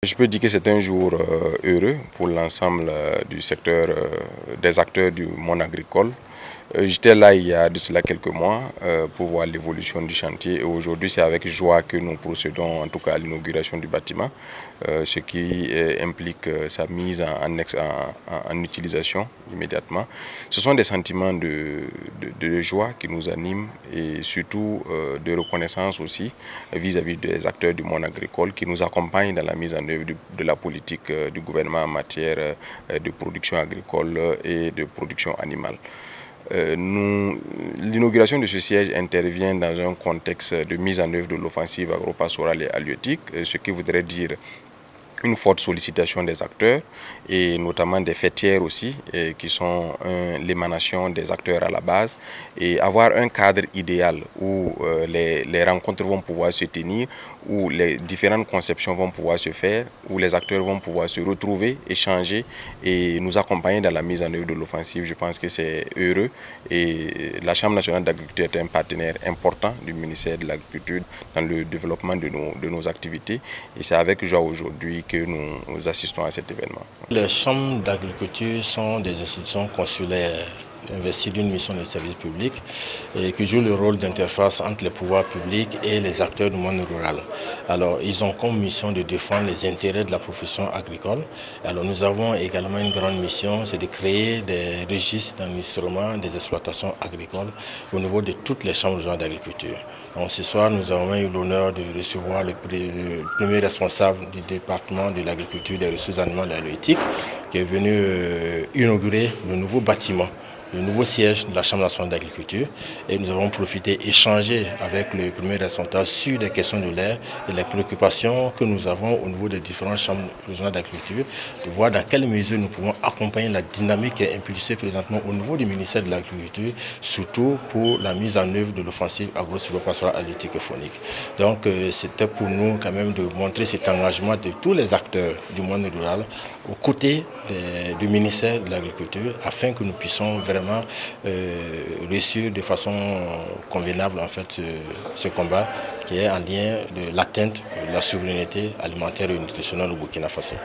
Je peux dire que c'est un jour heureux pour l'ensemble du secteur des acteurs du monde agricole. J'étais là il y a de cela quelques mois pour voir l'évolution du chantier et aujourd'hui c'est avec joie que nous procédons en tout cas à l'inauguration du bâtiment, ce qui implique sa mise en utilisation immédiatement. Ce sont des sentiments de joie qui nous animent et surtout de reconnaissance aussi vis-à-vis des acteurs du monde agricole qui nous accompagnent dans la mise en œuvre de la politique du gouvernement en matière de production agricole et de production animale. L'inauguration de ce siège intervient dans un contexte de mise en œuvre de l'offensive agro-pastorale et halieutique, ce qui voudrait dire une forte sollicitation des acteurs et notamment des fêtières aussi qui sont l'émanation des acteurs à la base et avoir un cadre idéal où les rencontres vont pouvoir se tenir, où les différentes conceptions vont pouvoir se faire, où les acteurs vont pouvoir se retrouver, échanger et nous accompagner dans la mise en œuvre de l'offensive. Je pense que c'est heureux et la Chambre nationale d'agriculture est un partenaire important du ministère de l'Agriculture dans le développement de nos activités et c'est avec joie aujourd'hui que nous assistons à cet événement. Les chambres d'agriculture sont des institutions consulaires investies d'une mission de service public et qui jouent le rôle d'interface entre les pouvoirs publics et les acteurs du monde rural. Alors, ils ont comme mission de défendre les intérêts de la profession agricole. Alors, nous avons également une grande mission, c'est de créer des registres d'enregistrement des exploitations agricoles au niveau de toutes les chambres régionales d'agriculture. Donc, ce soir, nous avons eu l'honneur de recevoir le premier responsable du département de l'agriculture, des ressources animales et de l'halieutique, qui est venu inaugurer le nouveau bâtiment, le nouveau siège de la Chambre nationale d'agriculture et nous avons profité échanger avec le premier responsable sur des questions de l'air et les préoccupations que nous avons au niveau des différentes chambres régionales d'agriculture, de voir dans quelle mesure nous pouvons accompagner la dynamique qui est impulsée présentement au niveau du ministère de l'Agriculture, surtout pour la mise en œuvre de l'offensive agro-pastorale halieutique et faunique. Donc c'était pour nous quand même de montrer cet engagement de tous les acteurs du monde rural aux côtés du ministère de l'Agriculture afin que nous puissions vraiment réussir de façon convenable en fait ce combat qui est en lien de l'atteinte de la souveraineté alimentaire et nutritionnelle au Burkina Faso.